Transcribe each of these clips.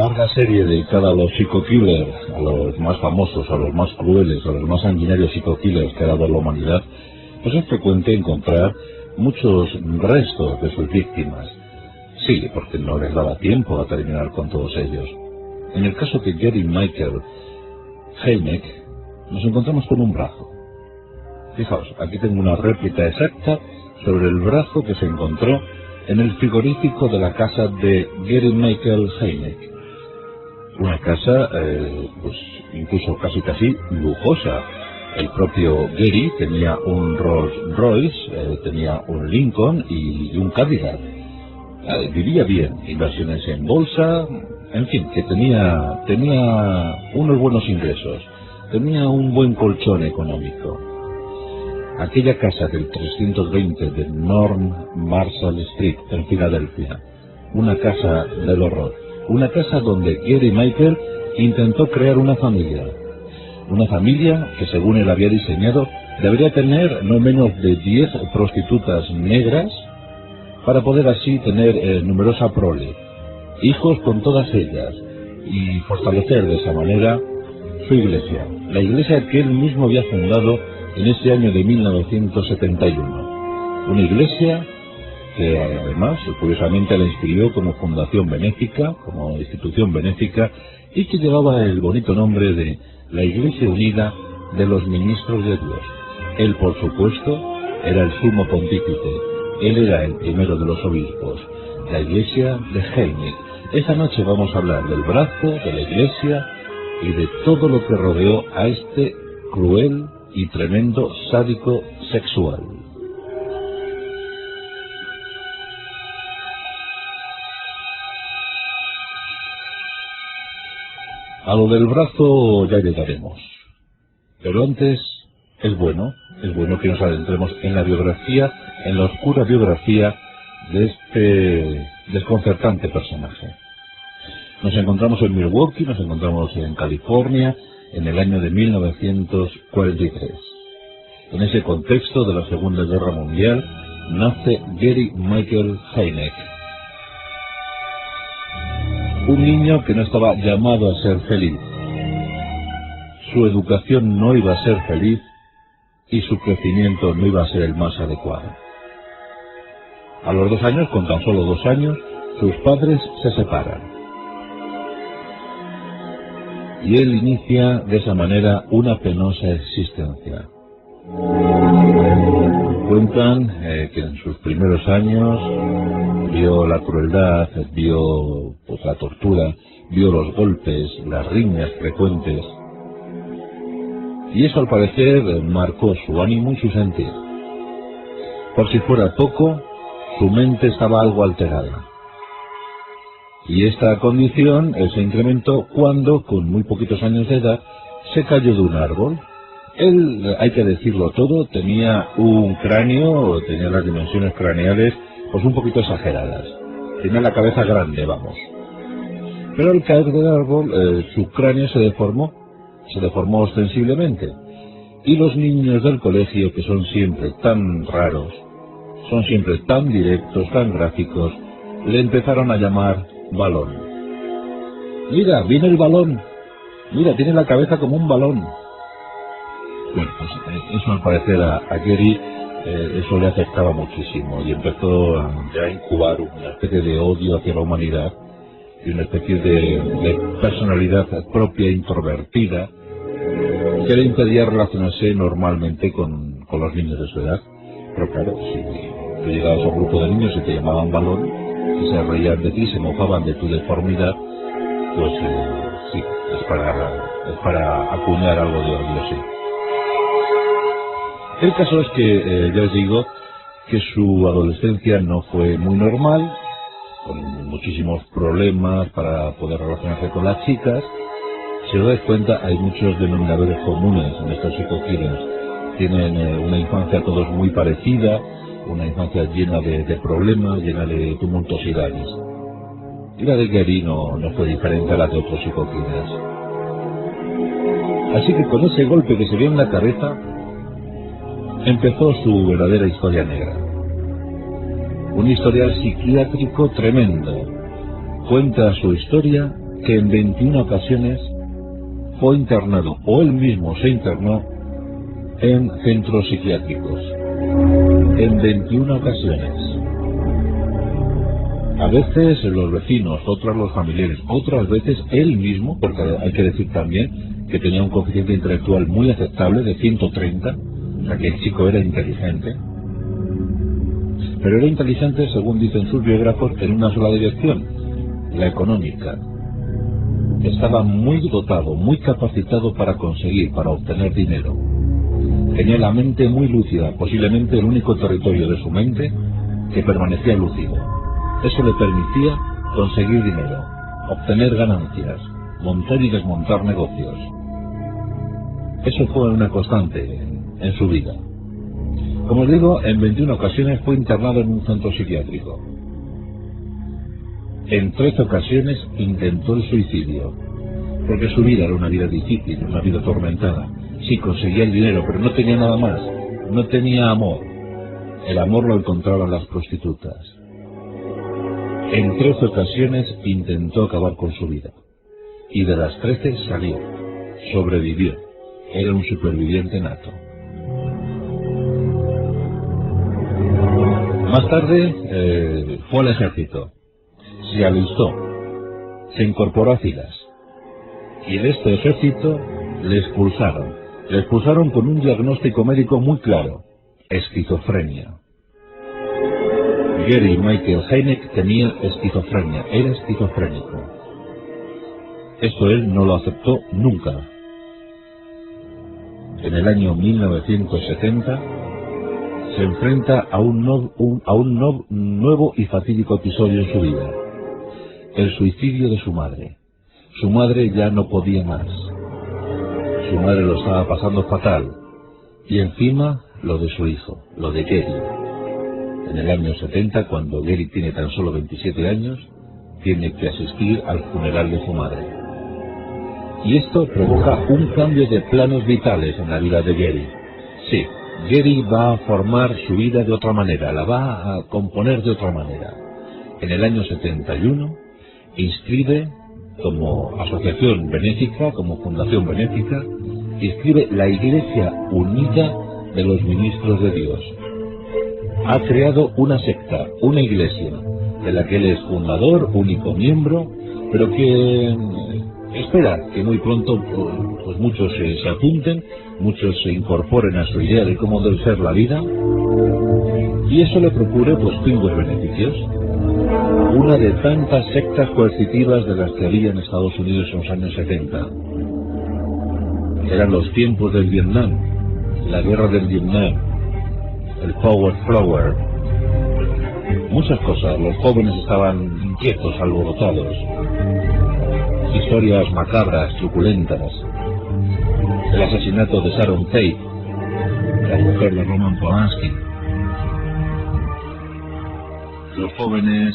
larga serie dedicada a los psico-killers, a los más famosos, a los más crueles, a los más sanguinarios psico-killers que ha dado la humanidad, pues es frecuente encontrar muchos restos de sus víctimas. Sí, porque no les daba tiempo a terminar con todos ellos. En el caso de Gary Michael Heineck, nos encontramos con un brazo. Fijaos, aquí tengo una réplica exacta sobre el brazo que se encontró en el frigorífico de la casa de Gary Michael Heineck. Una casa, pues incluso casi lujosa. El propio Gary tenía un Rolls Royce, tenía un Lincoln y un Cadillac. Vivía bien, inversiones en bolsa, en fin, que tenía unos buenos ingresos, tenía un buen colchón económico. Aquella casa del 320 de North Marshall Street en Filadelfia, una casa del horror, una casa donde Gary Michael intentó crear una familia que según él había diseñado debería tener no menos de 10 prostitutas negras para poder así tener numerosa prole, hijos con todas ellas y fortalecer de esa manera su iglesia, la iglesia que él mismo había fundado en ese año de 1971. Una iglesia que además, curiosamente, la inscribió como fundación benéfica, como institución benéfica, y que llevaba el bonito nombre de la Iglesia Unida de los Ministros de Dios. Él, por supuesto, era el sumo pontífice. Él era el primero de los obispos, la iglesia de Heineck. Esta noche vamos a hablar del brazo, de la iglesia y de todo lo que rodeó a este cruel y tremendo sádico sexual. A lo del brazo ya llegaremos, pero antes es bueno que nos adentremos en la biografía, en la oscura biografía de este desconcertante personaje. Nos encontramos en Milwaukee, nos encontramos en California, en el año de 1943. En ese contexto de la Segunda Guerra Mundial nace Gary Michael Heineck, un niño que no estaba llamado a ser feliz. Su educación no iba a ser feliz y su crecimiento no iba a ser el más adecuado. A los 2 años, con tan solo 2 años, sus padres se separan. Y él inicia de esa manera una penosa existencia. Cuentan que en sus primeros años vio la crueldad, vio la tortura, vio los golpes, las riñas frecuentes. Y eso al parecer marcó su ánimo y su sentir. Por si fuera poco, su mente estaba algo alterada. Y esta condición se incrementó cuando, con muy poquitos años de edad, se cayó de un árbol. Él, hay que decirlo todo, tenía un cráneo, tenía las dimensiones craneales pues un poquito exageradas. Tenía la cabeza grande, vamos. Pero al caer del árbol, su cráneo se deformó ostensiblemente. Y los niños del colegio, que son siempre tan raros, son siempre tan directos, tan gráficos, le empezaron a llamar balón. Mira, viene el balón. Mira, tiene la cabeza como un balón. Bueno, pues eso al parecer a Gary, eso le afectaba muchísimo y empezó a incubar una especie de odio hacia la humanidad y una especie de personalidad propia introvertida que le impedía relacionarse normalmente con los niños de su edad. Pero claro, si tú llegabas a un grupo de niños y te llamaban balón y se reían de ti, se mofaban de tu deformidad, pues sí, es para acuñar algo de odio, sí. El caso es que, ya os digo, que su adolescencia no fue muy normal, con muchísimos problemas para poder relacionarse con las chicas. Si os dais cuenta, hay muchos denominadores comunes en estos psico-killers. Tienen una infancia todos muy parecida, una infancia llena de problemas, llena de tumultuosidades. Y la de Gary no fue diferente a la de otros psico-killers. Así que con ese golpe que se dio en la cabeza, empezó su verdadera historia negra. Un historial psiquiátrico tremendo. Cuenta su historia que en 21 ocasiones fue internado, o él mismo se internó, en centros psiquiátricos. En 21 ocasiones. A veces los vecinos, otras los familiares, otras veces él mismo, porque hay que decir también que tenía un coeficiente intelectual muy aceptable de 130, o sea que el chico era inteligente. Pero era inteligente, según dicen sus biógrafos, en una sola dirección, la económica. Estaba muy dotado, muy capacitado para obtener dinero. Tenía la mente muy lúcida, posiblemente el único territorio de su mente que permanecía lúcido. Eso le permitía conseguir dinero, obtener ganancias, montar y desmontar negocios. Eso fue una constante en su vida. Como os digo, en 21 ocasiones fue internado en un centro psiquiátrico. En 13 ocasiones intentó el suicidio, porque su vida era una vida difícil, una vida atormentada. Sí, conseguía el dinero, pero no tenía nada más. No tenía amor. El amor lo encontraba en las prostitutas. En 13 ocasiones intentó acabar con su vida. Y de las 13 salió. Sobrevivió. Era un superviviente nato. Más tarde fue al ejército. Se alistó. Se incorporó a filas. Y de este ejército le expulsaron. Le expulsaron con un diagnóstico médico muy claro: esquizofrenia. Gary Michael Hynek tenía esquizofrenia, era esquizofrénico. Esto él no lo aceptó nunca. En el año 1970 se enfrenta a un nuevo y fatídico episodio en su vida: el suicidio de su madre. Su madre ya no podía más. Su madre lo estaba pasando fatal. Y encima lo de su hijo, lo de Gary. En el año 70, cuando Gary tiene tan solo 27 años, tiene que asistir al funeral de su madre. Y esto provoca un cambio de planos vitales en la vida de Gary. Sí, Gary va a formar su vida de otra manera, la va a componer de otra manera. En el año 71 inscribe como asociación benéfica, como fundación benéfica, inscribe la Iglesia Unida de los Ministros de Dios. Ha creado una secta, una iglesia, de la que él es fundador, único miembro, pero que espera que muy pronto pues muchos se apunten, muchos se incorporen a su idea de cómo debe ser la vida, y eso le procure pues pingües beneficios. Una de tantas sectas coercitivas de las que había en Estados Unidos en los años 70. Eran los tiempos del Vietnam, la guerra del Vietnam, el Power Flower, muchas cosas. Los jóvenes estaban inquietos, alborotados. Historias macabras, truculentas. El asesinato de Sharon Tate, la mujer de Roman Polanski. Los jóvenes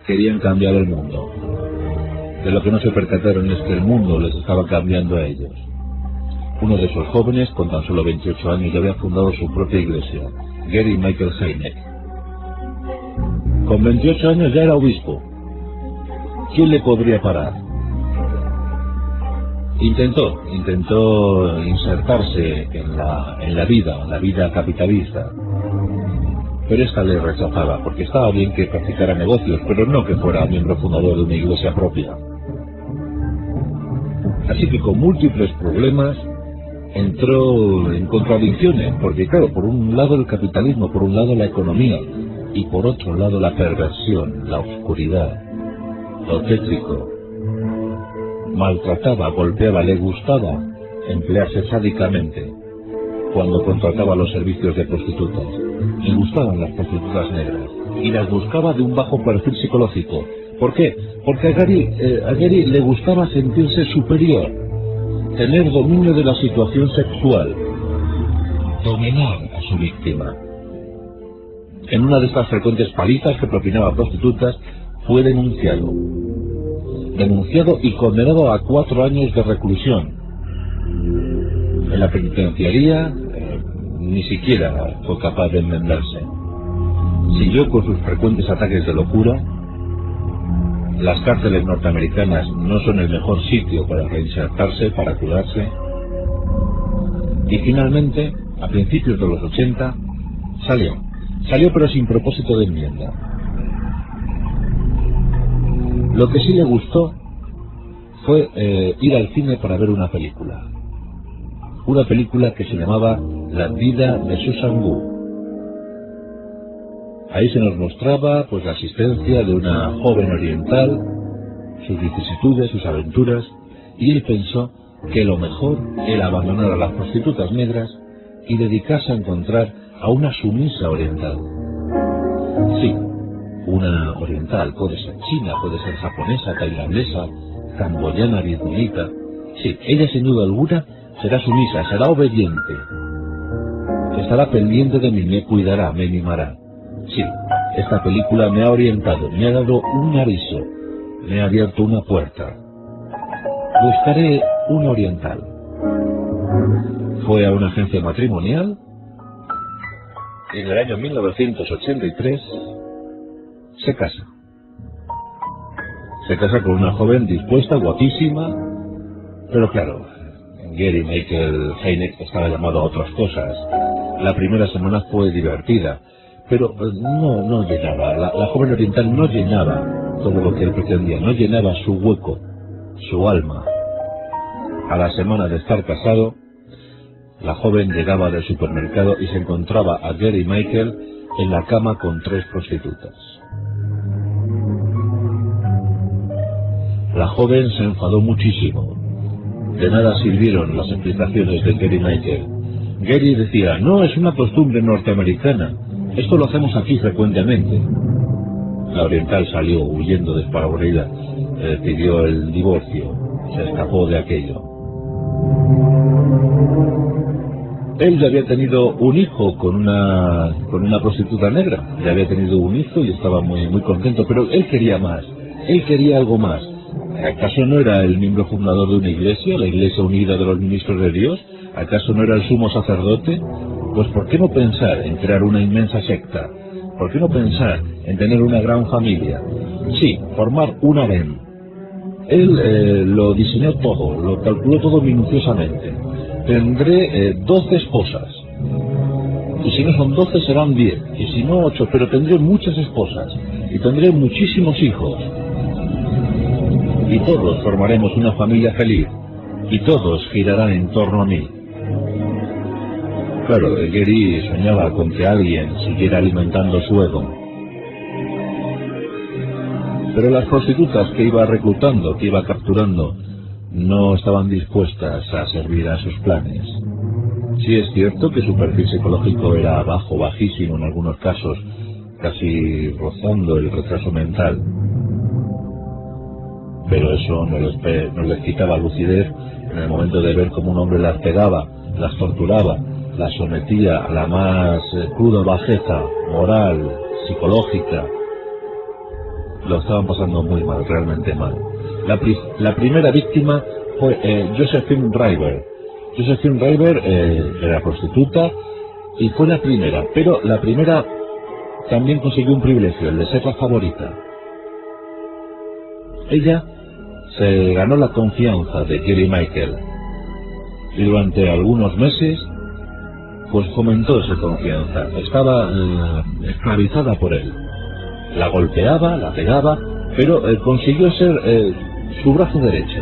querían cambiar el mundo. De lo que no se percataron es que el mundo les estaba cambiando a ellos. Uno de esos jóvenes, con tan solo 28 años, ya había fundado su propia iglesia, Gary Michael Hynek. Con 28 años ya era obispo. ¿Quién le podría parar? Intentó insertarse en la vida capitalista. Pero esta le rechazaba, porque estaba bien que practicara negocios, pero no que fuera miembro fundador de una iglesia propia. Así que con múltiples problemas entró en contradicciones, porque claro, por un lado el capitalismo, por un lado la economía, y por otro lado la perversión, la oscuridad, lo tétrico. Maltrataba, golpeaba, le gustaba emplearse sádicamente cuando contrataba los servicios de prostitutas. Le gustaban las prostitutas negras y las buscaba de un bajo perfil psicológico. ¿Por qué? Porque a Gary le gustaba sentirse superior, tener dominio de la situación sexual, dominar a su víctima. En una de estas frecuentes palizas que propinaba a prostitutas, fue denunciado y condenado a 4 años de reclusión. En la penitenciaría ni siquiera fue capaz de enmendarse. Siguió con sus frecuentes ataques de locura Las cárceles norteamericanas no son el mejor sitio para reinsertarse, para curarse. Y finalmente, a principios de los 80, salió pero sin propósito de enmienda. Lo que sí le gustó fue ir al cine para ver una película que se llamaba La vida de Susan Gu. Ahí se nos mostraba pues la existencia de una joven oriental, sus vicisitudes, sus aventuras, y él pensó que lo mejor era abandonar a las prostitutas negras y dedicarse a encontrar a una sumisa oriental. Sí, una oriental, puede ser china, puede ser japonesa, tailandesa, camboyana, vietnamita. Sí, ella sin duda alguna será sumisa, será obediente, estará pendiente de mí, me cuidará, me mimará. Sí, esta película me ha orientado, me ha dado un aviso, me ha abierto una puerta. Buscaré una oriental. Fue a una agencia matrimonial y en el año 1983 se casa. Se casa con una joven dispuesta, guapísima, pero claro, Gary Michael Hynek estaba llamado a otras cosas. La primera semana fue divertida, pero no llenaba, la joven oriental no llenaba todo lo que él pretendía, no llenaba su hueco, su alma. A la semana de estar casado, la joven llegaba del supermercado y se encontraba a Gary Michael en la cama con 3 prostitutas. La joven se enfadó muchísimo. De nada sirvieron las explicaciones de Gary Michael. Gary decía, no, es una costumbre norteamericana. Esto lo hacemos aquí frecuentemente. La oriental salió huyendo despavorida, pidió el divorcio, se escapó de aquello. Él ya había tenido un hijo con una prostituta negra, ya había tenido un hijo y estaba muy contento, pero él quería más, él quería algo más. ¿Acaso no era el miembro fundador de una iglesia, la Iglesia Unida de los Ministros de Dios? ¿Acaso no era el sumo sacerdote? Pues ¿por qué no pensar en crear una inmensa secta? ¿Por qué no pensar en tener una gran familia? Sí, formar un harem. Él lo diseñó todo, lo calculó todo minuciosamente. Tendré 12 esposas. Y si no son 12 serán 10. Y si no 8, pero tendré muchas esposas. Y tendré muchísimos hijos. Y todos formaremos una familia feliz. Y todos girarán en torno a mí. Claro, Gary soñaba con que alguien siguiera alimentando su ego. Pero las prostitutas que iba reclutando, que iba capturando, no estaban dispuestas a servir a sus planes. Sí es cierto que su perfil psicológico era bajo, bajísimo en algunos casos, casi rozando el retraso mental. Pero eso no les quitaba lucidez en el momento de ver cómo un hombre las pegaba, las torturaba, las sometía a la más cruda bajeza moral, psicológica. Lo estaban pasando muy mal, realmente mal. La primera víctima fue Josephine River. Josephine River era prostituta y fue la primera, pero la primera también consiguió un privilegio, el de ser la favorita. Ella se ganó la confianza de Gary Michael y durante algunos meses pues fomentó esa confianza. Estaba esclavizada por él. La golpeaba, la pegaba, pero consiguió ser su brazo derecho,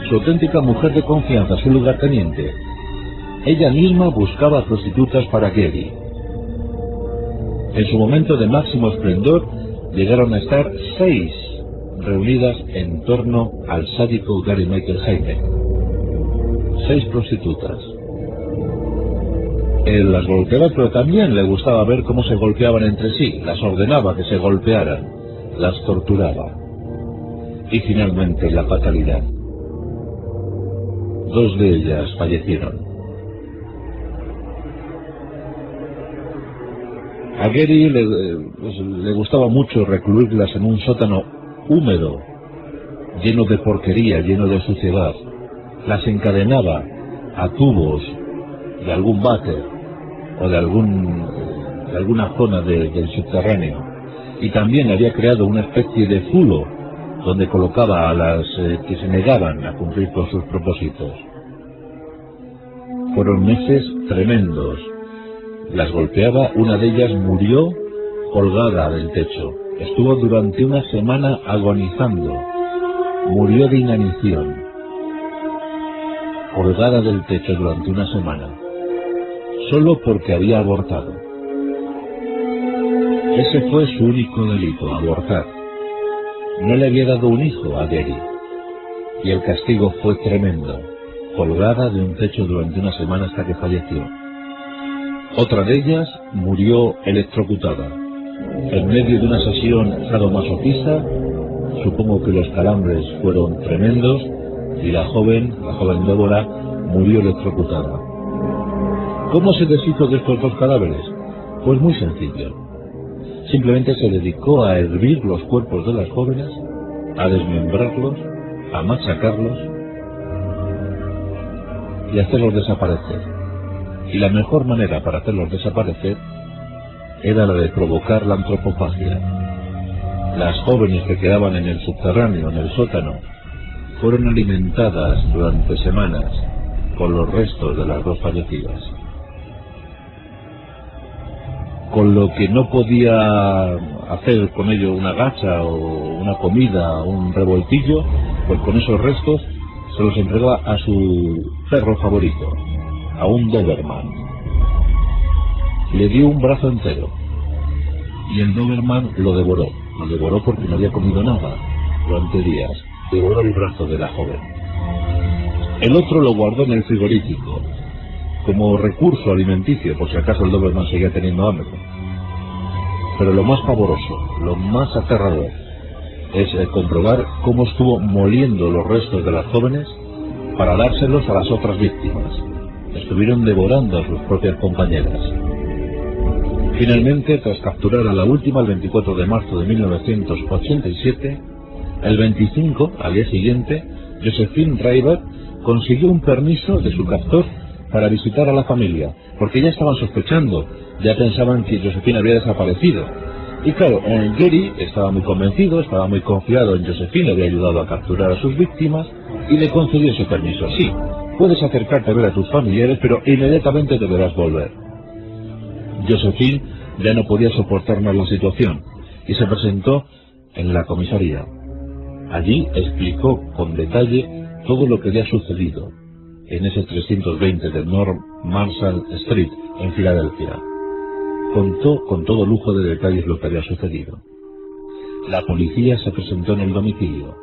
su auténtica mujer de confianza, su lugarteniente. Ella misma buscaba prostitutas para Gary. En su momento de máximo esplendor llegaron a estar 6 reunidas en torno al sádico Gary Michael Hynek. 6 prostitutas. Él las golpeaba, pero también le gustaba ver cómo se golpeaban entre sí, las ordenaba que se golpearan, las torturaba. Y finalmente la fatalidad. 2 de ellas fallecieron. A Gary le gustaba mucho recluirlas en un sótano húmedo, lleno de porquería, lleno de suciedad. Las encadenaba a tubos de algún váter o de alguna zona del subterráneo y también había creado una especie de zulo donde colocaba a las que se negaban a cumplir con sus propósitos. Fueron meses tremendos. Las golpeaba, una de ellas murió colgada del techo. Estuvo durante una semana agonizando. Murió de inanición. Colgada del techo durante una semana. Solo porque había abortado. Ese fue su único delito, abortar. No le había dado un hijo a Gary. Y el castigo fue tremendo. Colgada de un techo durante una semana hasta que falleció. Otra de ellas murió electrocutada. En medio de una sesión sadomasoquista, supongo que los calambres fueron tremendos, y la joven Débora, murió electrocutada. ¿Cómo se deshizo de estos dos cadáveres? Pues muy sencillo. Simplemente se dedicó a hervir los cuerpos de las jóvenes, a desmembrarlos, a machacarlos y a hacerlos desaparecer. Y la mejor manera para hacerlos desaparecer era la de provocar la antropofagia. Las jóvenes que quedaban en el subterráneo, en el sótano, fueron alimentadas durante semanas con los restos de las dos fallecidas. Con lo que no podía hacer con ello una gacha o una comida, un revoltillo, pues con esos restos se los entregaba a su perro favorito, a un Doberman. Le dio un brazo entero y el Doberman lo devoró porque no había comido nada durante días. Devoró el brazo de la joven. El otro lo guardó en el frigorífico como recurso alimenticio, por si acaso el Doberman seguía teniendo hambre. Pero lo más pavoroso, lo más aterrador, es comprobar cómo estuvo moliendo los restos de las jóvenes para dárselos a las otras víctimas. Estuvieron devorando a sus propias compañeras. Finalmente, tras capturar a la última el 24 de marzo de 1987, el 25, al día siguiente, Josephine Rayburn consiguió un permiso de su captor para visitar a la familia, porque ya estaban sospechando, ya pensaban que Josephine había desaparecido. Y claro, Gary estaba muy convencido, estaba muy confiado en Josephine, había ayudado a capturar a sus víctimas, y le concedió ese permiso. Sí, puedes acercarte a ver a tus familiares, pero inmediatamente deberás volver. Josephine ya no podía soportar más la situación, y se presentó en la comisaría. Allí explicó con detalle todo lo que había sucedido en ese 320 de North Marshall Street, en Filadelfia. Contó con todo lujo de detalles lo que había sucedido. La policía se presentó en el domicilio.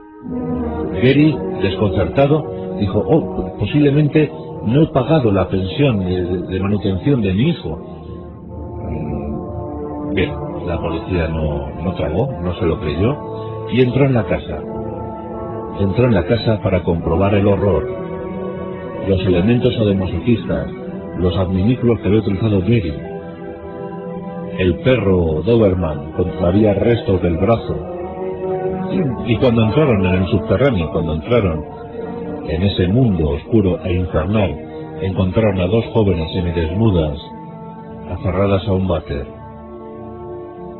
Gary, desconcertado, dijo: posiblemente no he pagado la pensión de manutención de mi hijo. Bien, la policía no tragó, no se lo creyó, y entró en la casa. Entró en la casa para comprobar el horror. Los elementos sadomasoquistas, los adminículos que había utilizado Gary, el perro Doberman con todavía restos del brazo. Y cuando entraron en el subterráneo, cuando entraron en ese mundo oscuro e infernal, encontraron a dos jóvenes semidesnudas, aferradas a un váter.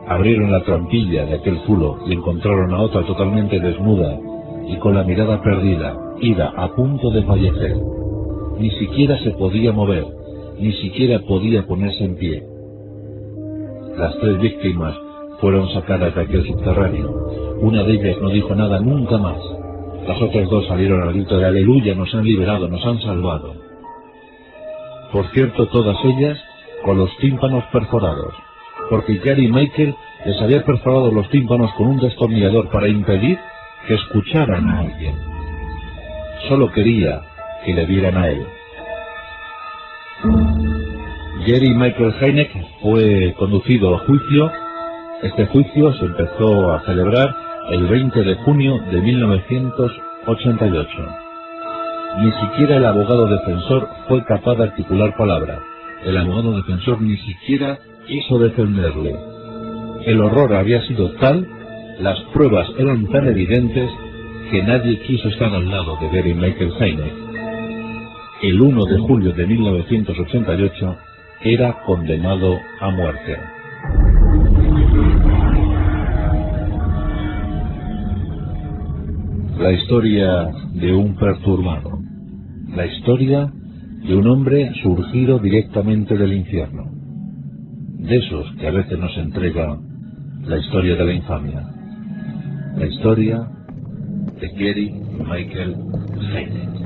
Abrieron la trampilla de aquel zulo y encontraron a otra totalmente desnuda y con la mirada perdida, ida, a punto de fallecer. Ni siquiera se podía mover, ni siquiera podía ponerse en pie. Las tres víctimas fueron sacadas de aquel subterráneo. Una de ellas no dijo nada nunca más. Las otras dos salieron al grito de aleluya: nos han liberado, nos han salvado. Por cierto, todas ellas con los tímpanos perforados, porque Gary Michael les había perforado los tímpanos con un destornillador para impedir que escucharan a alguien. Solo quería que le vieran a él. Gary Michael Hynek fue conducido a juicio. Este juicio se empezó a celebrar el 20 de junio de 1988. Ni siquiera el abogado defensor fue capaz de articular palabra. El abogado defensor ni siquiera quiso defenderle. El horror había sido tal, las pruebas eran tan evidentes, que nadie quiso estar al lado de Gary Michael Hynek. El 1 de julio de 1988 era condenado a muerte. La historia de un perturbado. La historia de un hombre surgido directamente del infierno. De esos que a veces nos entrega la historia de la infamia. La historia de Gary Michael Heinrich.